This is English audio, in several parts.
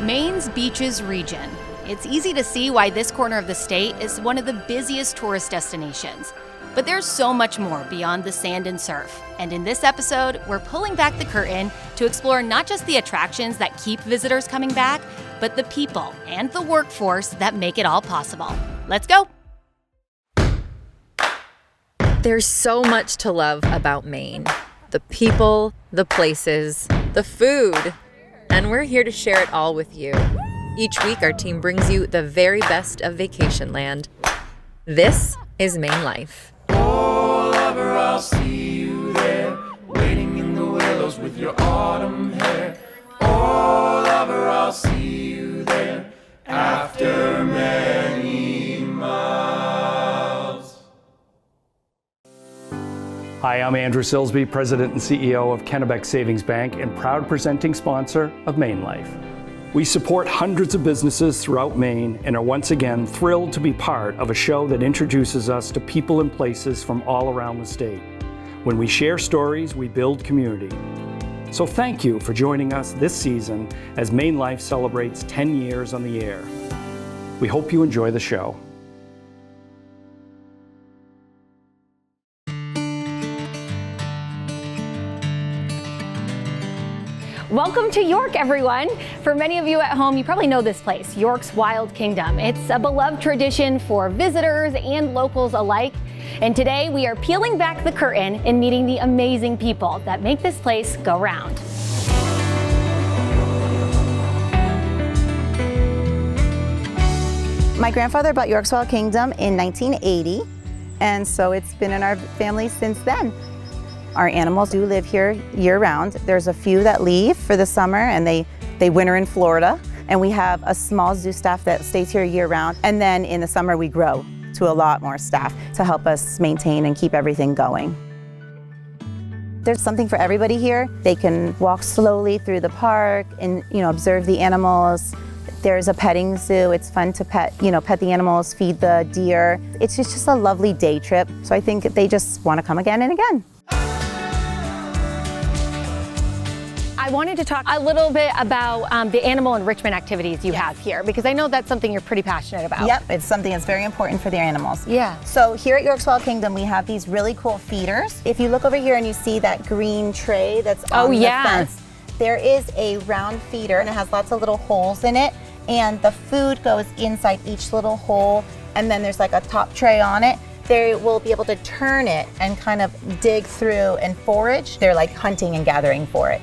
Maine's beaches region. It's easy to see why this corner of the state is one of the busiest tourist destinations. But there's so much more beyond the sand and surf. And in this episode, we're pulling back the curtain to explore not just the attractions that keep visitors coming back, but the people and the workforce that make it all possible. Let's go. There's so much to love about Maine. The people, the places, the food. And we're here to share it all with you. Each week, our team brings you the very best of vacation land. This is Maine Life. Oh, lover, I'll see you there, waiting in the willows with your autumn hair. Oh, lover, I'll see you there, after many miles. Hi, I'm Andrew Silsby, President and CEO of Kennebec Savings Bank and proud presenting sponsor of Maine Life. We support hundreds of businesses throughout Maine and are once again thrilled to be part of a show that introduces us to people and places from all around the state. When we share stories, we build community. So thank you for joining us this season as Maine Life celebrates 10 years on the air. We hope you enjoy the show. Welcome to York, everyone. For many of you at home, you probably know this place, York's Wild Kingdom. It's a beloved tradition for visitors and locals alike. And today we are peeling back the curtain and meeting the amazing people that make this place go round. My grandfather bought York's Wild Kingdom in 1980, and so it's been in our family since then. Our animals do live here year-round. There's a few that leave for the summer and they winter in Florida. And we have a small zoo staff that stays here year-round. And then in the summer we grow to a lot more staff to help us maintain and keep everything going. There's something for everybody here. They can walk slowly through the park and observe the animals. There's a petting zoo. It's fun to pet the animals, feed the deer. It's just a lovely day trip. So I think they just want to come again and again. I wanted to talk a little bit about the animal enrichment activities you have here, because I know that's something you're pretty passionate about. Yep, it's something that's very important for the animals. Yeah. So here at York's Wild Kingdom, we have these really cool feeders. If you look over here and you see that green tray that's on the fence, there is a round feeder and it has lots of little holes in it, and the food goes inside each little hole, and then there's like a top tray on it. They will be able to turn it and kind of dig through and forage. They're like hunting and gathering for it.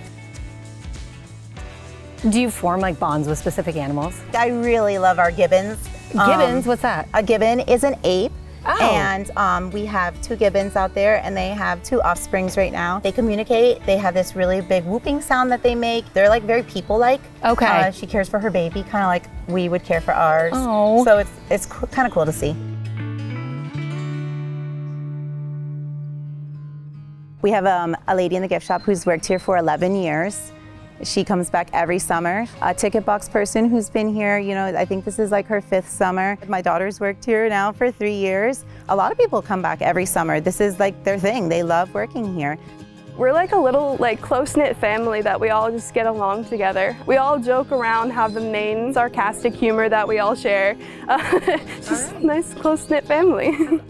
Do you form like bonds with specific animals? I really love our gibbons. Gibbons, what's that? A gibbon is an ape. Oh. And we have 2 gibbons out there, and they have 2 offsprings right now. They communicate. They have this really big whooping sound that they make. They're like very people-like. Okay. She cares for her baby, kind of like we would care for ours. Oh. So it's kind of cool to see. We have a lady in the gift shop who's worked here for 11 years. She comes back every summer. A ticket box person who's been here, I think this is like her 5th summer. My daughter's worked here now for 3 years. A lot of people come back every summer. This is like their thing. They love working here. We're like a little close-knit family that we all just get along together. We all joke around, have the Maine sarcastic humor that we all share. Just a nice close-knit family.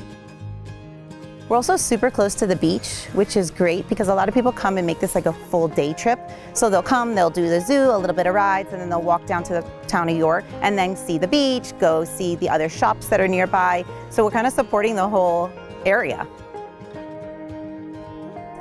We're also super close to the beach, which is great because a lot of people come and make this like a full day trip. So they'll come, they'll do the zoo, a little bit of rides, and then they'll walk down to the town of York and then see the beach, go see the other shops that are nearby. So we're kind of supporting the whole area.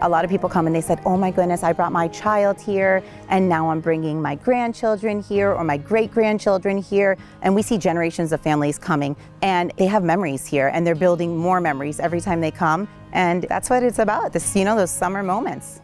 A lot of people come and they said, oh my goodness, I brought my child here and now I'm bringing my grandchildren here or my great-grandchildren here. And we see generations of families coming and they have memories here and they're building more memories every time they come. And that's what it's about, those summer moments.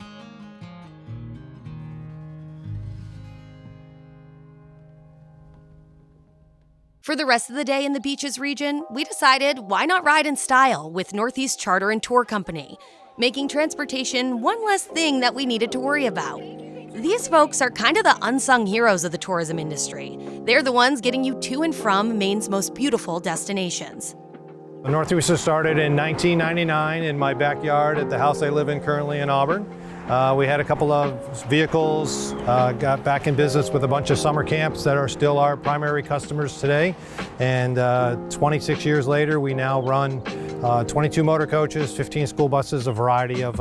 For the rest of the day in the beaches region, we decided why not ride in style with Northeast Charter and Tour Company, making transportation one less thing that we needed to worry about. These folks are kind of the unsung heroes of the tourism industry. They're the ones getting you to and from Maine's most beautiful destinations. Northeast started in 1999 in my backyard at the house I live in currently in Auburn. We had a couple of vehicles, got back in business with a bunch of summer camps that are still our primary customers today. And 26 years later, we now run 22 motor coaches, 15 school buses, a variety of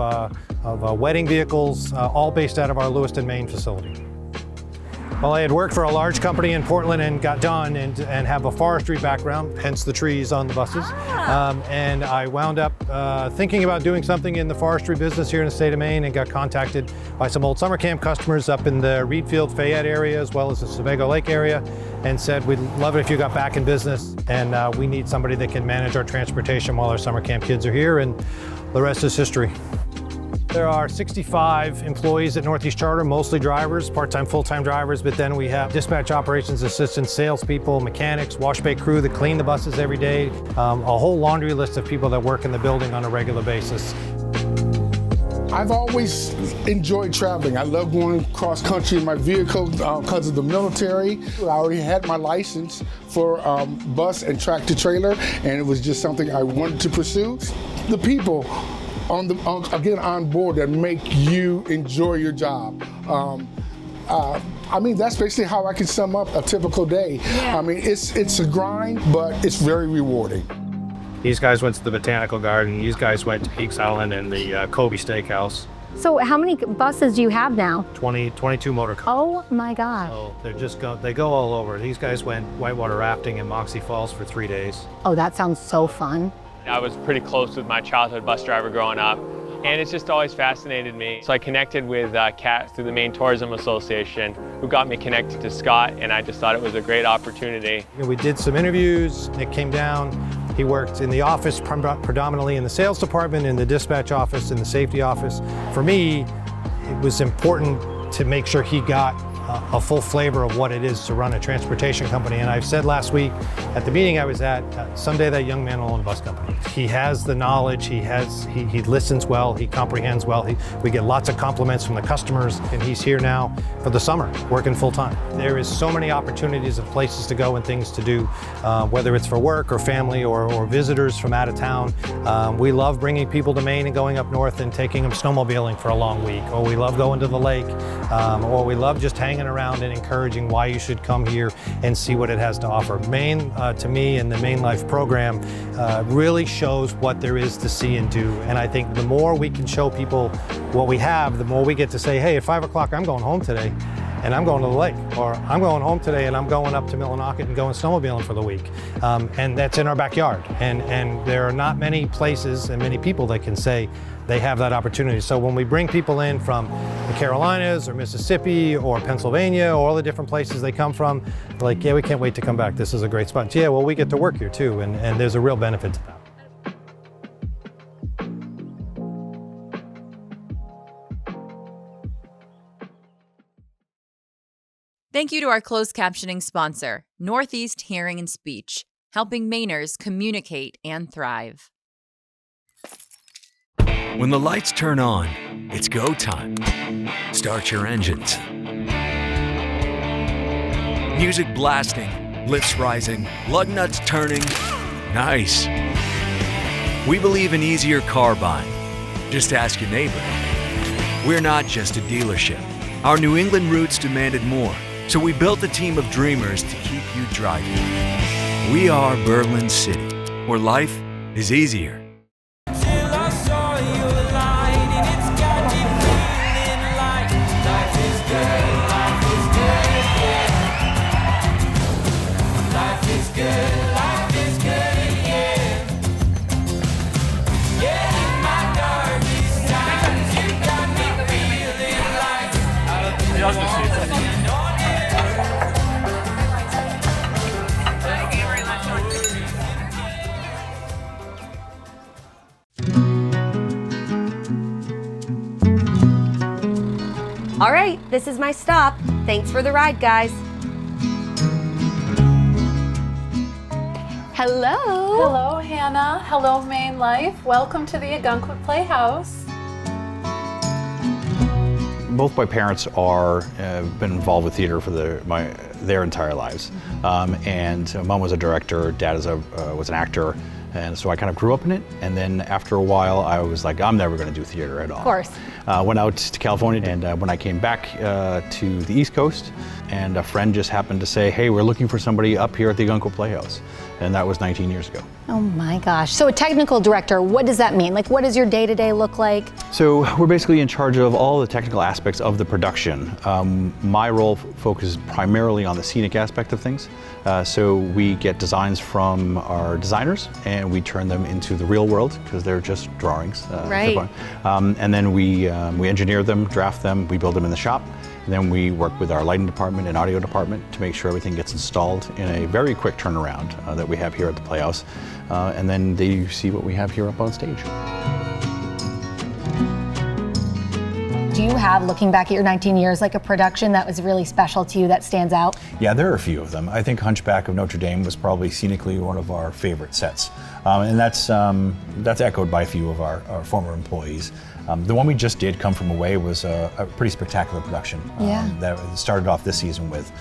wedding vehicles, all based out of our Lewiston, Maine facility. Well, I had worked for a large company in Portland and got done and have a forestry background, hence the trees on the buses. And I wound up thinking about doing something in the forestry business here in the state of Maine and got contacted by some old summer camp customers up in the Reedfield, Fayette area, as well as the Sebago Lake area, and said, we'd love it if you got back in business, and we need somebody that can manage our transportation while our summer camp kids are here, and the rest is history. There are 65 employees at Northeast Charter, mostly drivers, part-time, full-time drivers, but then we have dispatch operations assistants, salespeople, mechanics, wash bay crew that clean the buses every day, a whole laundry list of people that work in the building on a regular basis. I've always enjoyed traveling. I love going cross country in my vehicle because of the military. I already had my license for bus and tractor trailer, and it was just something I wanted to pursue. The people on board that make you enjoy your job. I mean, that's basically how I can sum up a typical day. Yeah. I mean, it's a grind, but it's very rewarding. These guys went to the Botanical Garden. These guys went to Peaks Island and the Kobe Steakhouse. So how many buses do you have now? 22 motor coaches. Oh my gosh. So they go all over. These guys went whitewater rafting in Moxie Falls for 3 days. Oh, that sounds so fun. I was pretty close with my childhood bus driver growing up, and it's just always fascinated me. So I connected with Kat through the Maine Tourism Association, who got me connected to Scott, and I just thought it was a great opportunity. We did some interviews. Nick came down. He worked in the office, predominantly in the sales department, in the dispatch office, in the safety office. For me, it was important to make sure he got a full flavor of what it is to run a transportation company. And I've said last week at the meeting I was at, someday that young man will own a bus company. He has the knowledge, he listens well, he comprehends well. We get lots of compliments from the customers, and he's here now for the summer, working full time. There is so many opportunities of places to go and things to do, whether it's for work or family or visitors from out of town. We love bringing people to Maine and going up north and taking them snowmobiling for a long week, or we love going to the lake, or we love just hanging around and encouraging why you should come here and see what it has to offer. Maine, to me, and the Maine Life program really shows what there is to see and do. And I think the more we can show people what we have, the more we get to say, hey, at 5 o'clock, I'm going home today and I'm going to the lake, or I'm going home today and I'm going up to Millinocket and going snowmobiling for the week. And that's in our backyard. And there are not many places and many people that can say they have that opportunity. So when we bring people in from the Carolinas or Mississippi or Pennsylvania, or all the different places they come from, they're like, yeah, we can't wait to come back. This is a great spot. Yeah, well, we get to work here too, and there's a real benefit to that. Thank you to our closed captioning sponsor, Northeast Hearing and Speech, helping Mainers communicate and thrive. When the lights turn on, it's go time. Start your engines. Music blasting, lifts rising, lug nuts turning. Nice. We believe in easier car buying. Just ask your neighbor. We're not just a dealership. Our New England roots demanded more, so we built a team of dreamers to keep you driving. We are Berlin City, where life is easier. All right, this is my stop. Thanks for the ride, guys. Hello. Hello, Hannah. Hello, Maine Life. Welcome to the Ogunquit Playhouse. Both my parents have been involved with theater for their entire lives. And Mom was a director, Dad was an actor. And so I kind of grew up in it. And then after a while, I was like, I'm never going to do theater at all. Of course. Went out to California, and when I came back to the East Coast, and a friend just happened to say, hey, we're looking for somebody up here at the Ogunquit Playhouse. And that was 19 years ago. Oh my gosh. So a technical director, what does that mean? Like, what does your day-to-day look like? So we're basically in charge of all the technical aspects of the production. My role focuses primarily on the scenic aspect of things. So we get designs from our designers and we turn them into the real world because they're just drawings. Right. And then we engineer them, draft them, we build them in the shop. And then we work with our lighting department and audio department to make sure everything gets installed in a very quick turnaround that we have here at the Playhouse. And then they see what we have here up on stage. Do you have, looking back at your 19 years, like a production that was really special to you that stands out? Yeah, there are a few of them. I think Hunchback of Notre Dame was probably scenically one of our favorite sets. And that's echoed by a few of our former employees. The one we just did, Come From Away, was a pretty spectacular production that started off this season with.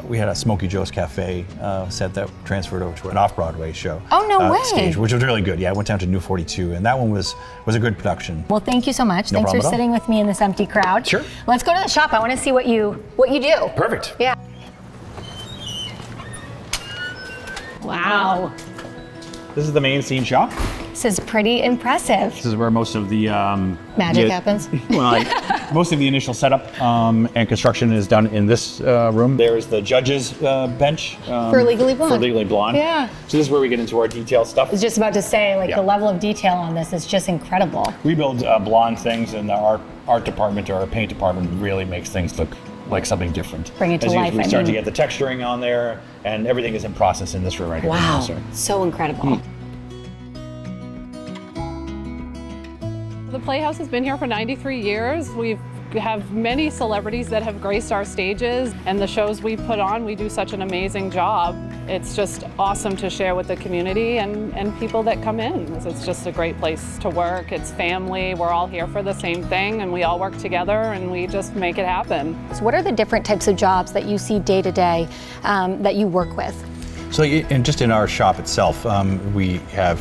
We had a Smokey Joe's Cafe set that transferred over to an off-Broadway show. Oh, no way. Stage, which was really good. Yeah, I went down to New 42, and that one was a good production. Well, thank you so much. No Thanks for problem at all. sitting with me in this empty crowd. Sure. Let's go to the shop. I want to see what you do. Perfect. Yeah. Wow. This is the main scene shop. This is pretty impressive. This is where most of the Magic happens. Well, most of the initial setup and construction is done in this room. There's the judge's bench For Legally Blonde. For Legally Blonde. Yeah. So this is where we get into our detail stuff. I was just about to say, like, Yeah. the level of detail on this is just incredible. We build blonde things, and our art department or our paint department really makes things look like something different. Bring it to As life, We I start to mean. get the texturing on there, and everything is in process in this room right here. Wow. So- So incredible. The Playhouse has been here for 93 years. We have many celebrities that have graced our stages, and the shows we put on, we do such an amazing job. It's just awesome to share with the community and people that come in. It's just a great place to work. It's family. We're all here for the same thing, and we all work together, and we just make it happen. So what are the different types of jobs that you see day to day that you work with? So, and just in our shop itself, we have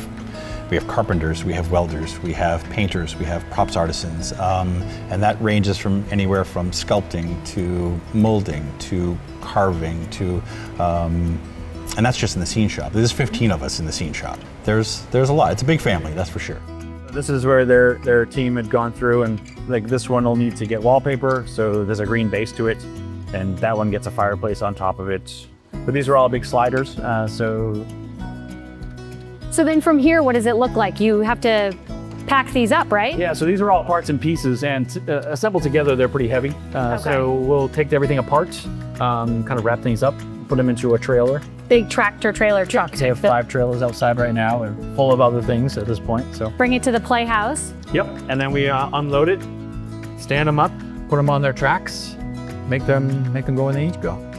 carpenters, we have welders, we have painters, we have props artisans, and that ranges from anywhere from sculpting to molding to carving to, and that's just in the scene shop. There's 15 of us in the scene shop. There's a lot. It's a big family, that's for sure. This is where their team had gone through, and like this one will need to get wallpaper, so there's a green base to it, and that one gets a fireplace on top of it. But these are all big sliders, So then from here, what does it look like? You have to pack these up, right? Yeah, so these are all parts and pieces, and assembled together, they're pretty heavy. So we'll take everything apart, kind of wrap things up, put them into a trailer. Big tractor trailer truck. They have 5 trailers outside right now, and full of other things at this point. So. Bring it to the Playhouse. Yep, and then we unload it, stand them up, put them on their tracks, make them go when they need to go.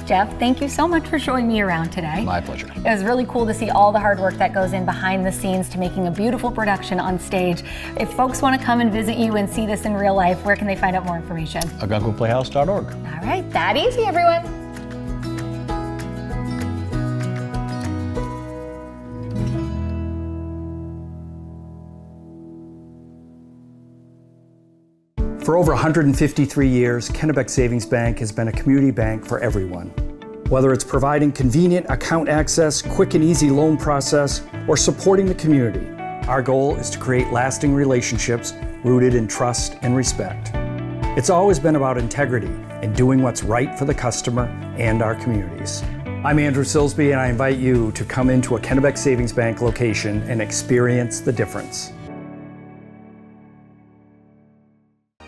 Jeff, thank you so much for showing me around today. My pleasure. It was really cool to see all the hard work that goes in behind the scenes to making a beautiful production on stage. If folks want to come and visit you and see this in real life, where can they find out more information? Ogunquitplayhouse.org. All right, that easy, everyone. For over 153 years, Kennebec Savings Bank has been a community bank for everyone. Whether it's providing convenient account access, quick and easy loan process, or supporting the community, our goal is to create lasting relationships rooted in trust and respect. It's always been about integrity and doing what's right for the customer and our communities. I'm Andrew Silsby, and I invite you to come into a Kennebec Savings Bank location and experience the difference.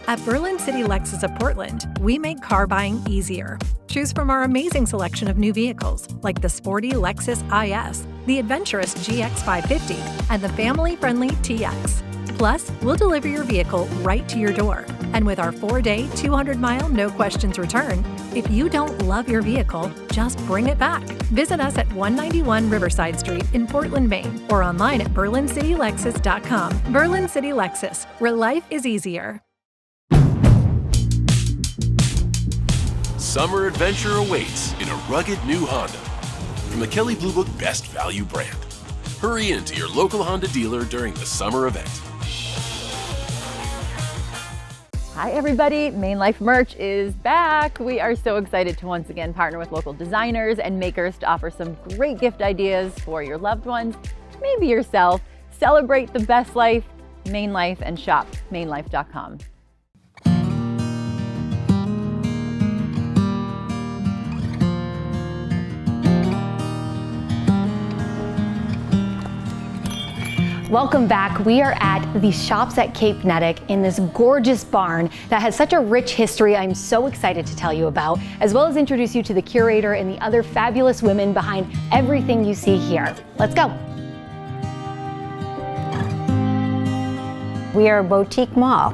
At Berlin City Lexus of Portland, we make car buying easier. Choose from our amazing selection of new vehicles, like the sporty Lexus IS, the adventurous GX 550, and the family-friendly TX. Plus, we'll deliver your vehicle right to your door. And with our 4-day, 200-mile, no-questions return, if you don't love your vehicle, just bring it back. Visit us at 191 Riverside Street in Portland, Maine, or online at berlincitylexus.com. Berlin City Lexus, where life is easier. Summer adventure awaits in a rugged new Honda from the Kelley Blue Book Best Value brand. Hurry into your local Honda dealer during the summer event. Hi everybody, Maine Life merch is back. We are so excited to once again partner with local designers and makers to offer some great gift ideas for your loved ones, maybe yourself. Celebrate the best life, Maine Life, and shop mainelife.com. Welcome back. We are at the Shops at Cape Neddick in this gorgeous barn that has such a rich history I'm so excited to tell you about, as well as introduce you to the curator and the other fabulous women behind everything you see here. Let's go. We are a boutique mall.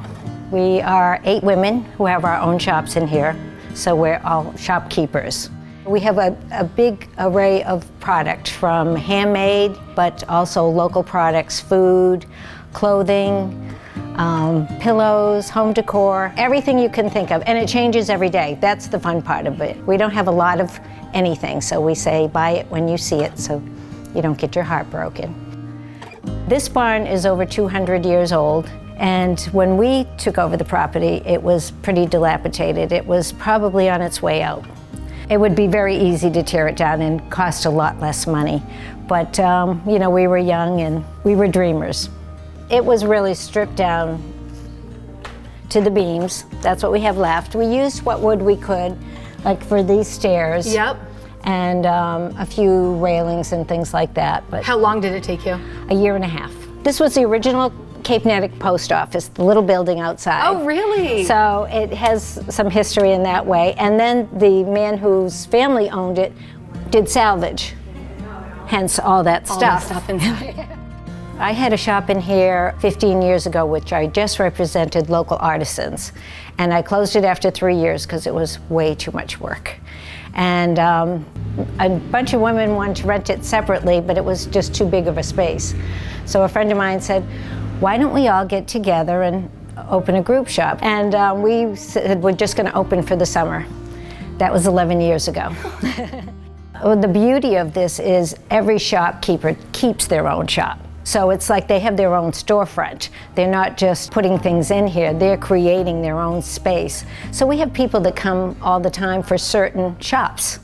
We are 8 women who have our own shops in here, so we're all shopkeepers. We have a big array of product, from handmade, but also local products, food, clothing, pillows, home decor, everything you can think of, and it changes every day. That's the fun part of it. We don't have a lot of anything, so we say buy it when you see it so you don't get your heart broken. This barn is over 200 years old, and when we took over the property, it was pretty dilapidated. It was probably on its way out. It would be very easy to tear it down and cost a lot less money. But, you know, we were young and we were dreamers. It was really stripped down to the beams. That's what we have left. We used what wood we could, like for these stairs. Yep. And a few railings and things like that. But how long did it take you? A year and a half. This was the original Cape Neddick post office, the little building outside. Oh, really? So it has some history in that way. And then the man whose family owned it did salvage, hence all that stuff. All that stuff inside. I had a shop in here 15 years ago, which I just represented local artisans. And I closed it after 3 years because it was way too much work. And a bunch of women wanted to rent it separately, but it was just too big of a space. So a friend of mine said, why don't we all get together and open a group shop? And we said we're just going to open for the summer. That was 11 years ago. Well, the beauty of this is every shopkeeper keeps their own shop. So it's like they have their own storefront. They're not just putting things in here, they're creating their own space. So we have people that come all the time for certain shops,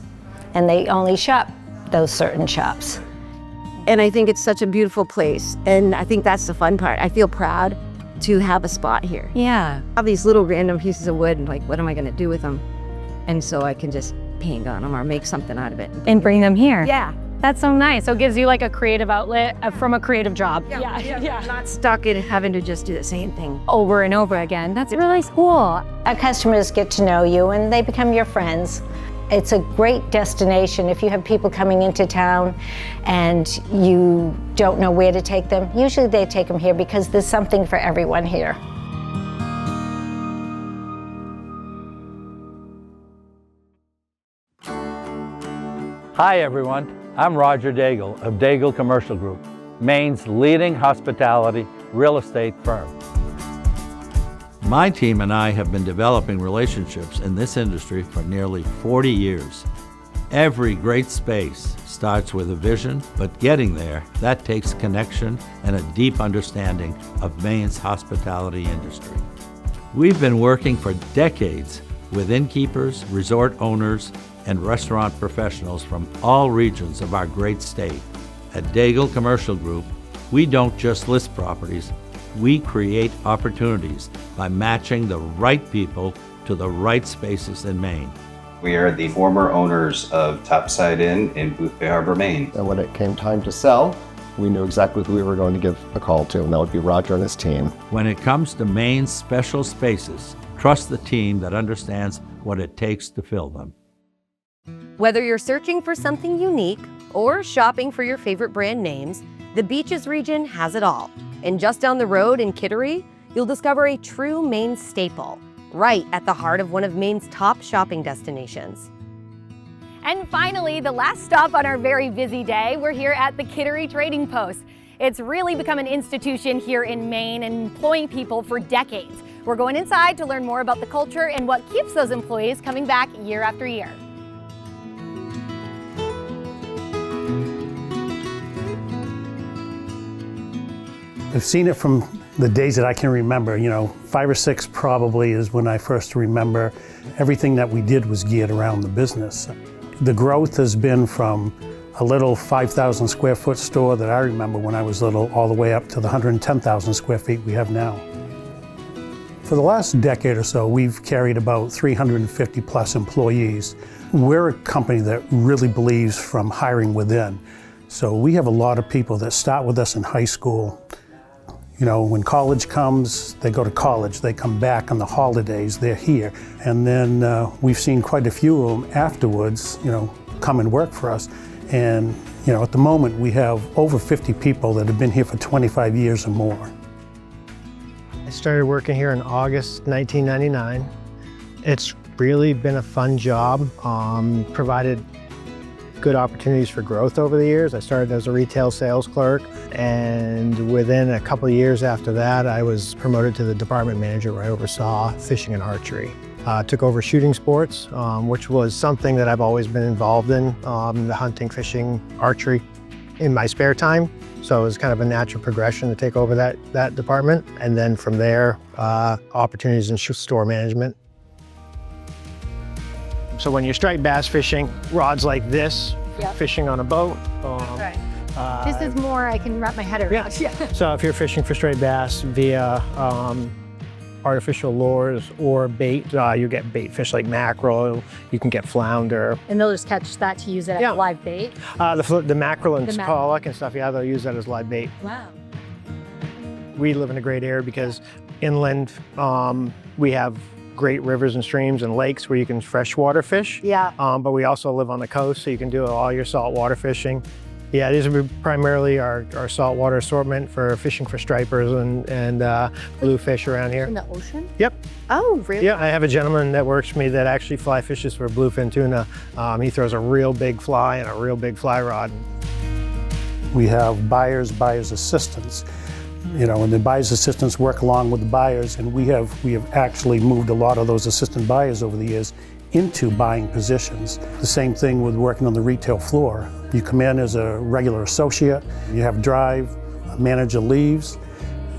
and they only shop those certain shops. And I think it's such a beautiful place, and I think that's the fun part. I feel proud to have a spot here. Yeah. I have these little random pieces of wood, and like, what am I gonna do with them? And so I can just paint on them or make something out of it. And bring them here. Yeah. That's so nice. So it gives you like a creative outlet from a creative job. Yeah. Not stuck in having to just do the same thing over and over again. That's really cool. Our customers get to know you and they become your friends. It's a great destination if you have people coming into town and you don't know where to take them. Usually they take them here because there's something for everyone here. Hi everyone, I'm Roger Daigle of Daigle Commercial Group, Maine's leading hospitality real estate firm. My team and I have been developing relationships in this industry for nearly 40 years. Every great space starts with a vision, but getting there, that takes connection and a deep understanding of Maine's hospitality industry. We've been working for decades with innkeepers, resort owners, and restaurant professionals from all regions of our great state. At Daigle Commercial Group, we don't just list properties, we create opportunities by matching the right people to the right spaces in Maine. We are the former owners of Topside Inn in Boothbay Harbor, Maine. And when it came time to sell, we knew exactly who we were going to give a call to, and that would be Roger and his team. When it comes to Maine's special spaces, trust the team that understands what it takes to fill them. Whether you're searching for something unique or shopping for your favorite brand names, the Beaches region has it all. And just down the road in Kittery, you'll discover a true Maine staple, right at the heart of one of Maine's top shopping destinations. And finally, the last stop on our very busy day, we're here at the Kittery Trading Post. It's really become an institution here in Maine and employing people for decades. We're going inside to learn more about the culture and what keeps those employees coming back year after year. I've seen it from the days that I can remember. 5 or 6 probably is when I first remember everything that we did was geared around the business. The growth has been from a little 5,000 square foot store that I remember when I was little, all the way up to the 110,000 square feet we have now. For the last decade or so, we've carried about 350 plus employees. We're a company that really believes from hiring within. So we have a lot of people that start with us in high school. When college comes, they go to college, they come back on the holidays, they're here. And then we've seen quite a few of them afterwards, come and work for us. And, at the moment we have over 50 people that have been here for 25 years or more. I started working here in August 1999. It's really been a fun job, provided good opportunities for growth over the years. I started as a retail sales clerk, and within a couple of years after that, I was promoted to the department manager where I oversaw fishing and archery. Took over shooting sports, which was something that I've always been involved in, the hunting, fishing, archery in my spare time. So it was kind of a natural progression to take over that department. And then from there, opportunities in store management. So when you're striped bass fishing, rods like this, fishing on a boat. This is more I can wrap my head around. Yeah. So if you're fishing for striped bass via artificial lures or bait, you get bait fish like mackerel, you can get flounder. And they'll just catch that to use it as live bait? The mackerel and pollock and stuff, they'll use that as live bait. Wow. We live in a great area because inland, we have great rivers and streams and lakes where you can freshwater fish. Yeah. But we also live on the coast, so you can do all your saltwater fishing. Yeah, these are primarily our saltwater assortment for fishing for stripers and bluefish around here. In the ocean? Yep. Oh, really? Yeah, I have a gentleman that works for me that actually fly fishes for bluefin tuna. He throws a real big fly and a real big fly rod. We have buyers assistants. And the buyers assistants work along with the buyers, and we have actually moved a lot of those assistant buyers over the years into buying positions. The same thing with working on the retail floor. You come in as a regular associate, you have drive, a manager leaves,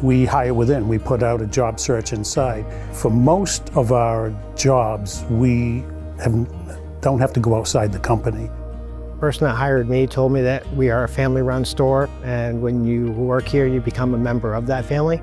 we hire within, we put out a job search inside. For most of our jobs, we don't have to go outside the company. The person that hired me told me that we are a family-run store, and when you work here, you become a member of that family.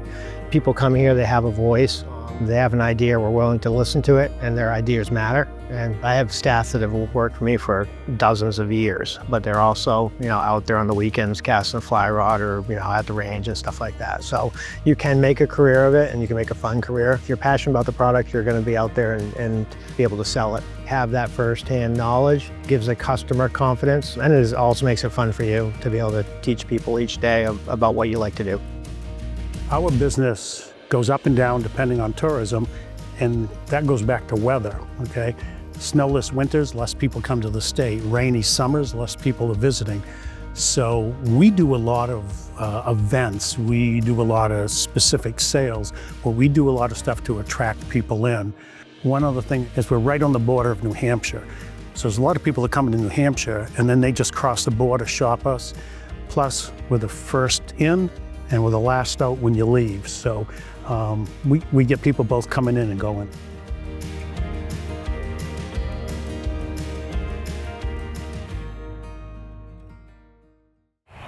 People come here, they have a voice, they have an idea, we're willing to listen to it, and their ideas matter. And I have staff that have worked for me for dozens of years, but they're also, out there on the weekends casting a fly rod or, at the range and stuff like that. So you can make a career of it, and you can make a fun career. If you're passionate about the product, you're going to be out there and be able to sell it. Have that first-hand knowledge, gives a customer confidence, and it also makes it fun for you to be able to teach people each day about what you like to do. Our business goes up and down depending on tourism, and that goes back to weather, okay? Snowless winters, less people come to the state. Rainy summers, less people are visiting. So we do a lot of events. We do a lot of specific sales, but we do a lot of stuff to attract people in. One other thing is we're right on the border of New Hampshire. So there's a lot of people that come into New Hampshire, and then they just cross the border, shop us. Plus, we're the first in, and we're the last out when you leave. So we get people both coming in and going.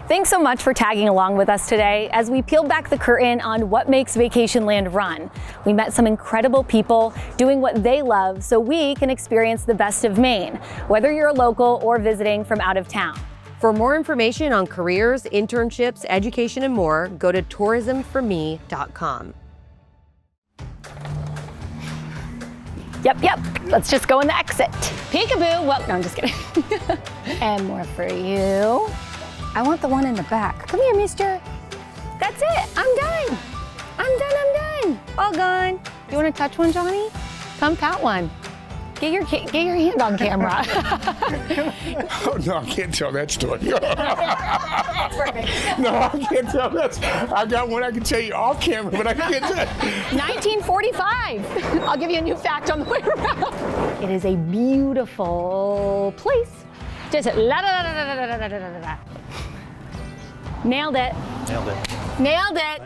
Thanks so much for tagging along with us today as we peel back the curtain on what makes Vacationland run. We met some incredible people doing what they love so we can experience the best of Maine, whether you're a local or visiting from out of town. For more information on careers, internships, education, and more, go to tourismforme.com. Yep. Let's just go in the exit. Peekaboo. Well, no, I'm just kidding. And more for you. I want the one in the back. Come here, mister. That's it. I'm done. I'm done. All gone. You want to touch one, Johnny? Come pat one. Get your hand on camera. Oh, no, I can't tell that story. No, I can't tell that. I got one I can tell you off camera, but I can't tell. 1945. I'll give you a new fact on the way around. It is a beautiful place. Just la-da-da-da-da-da-da-da-da-da. Nailed it. Nailed it. Nailed it.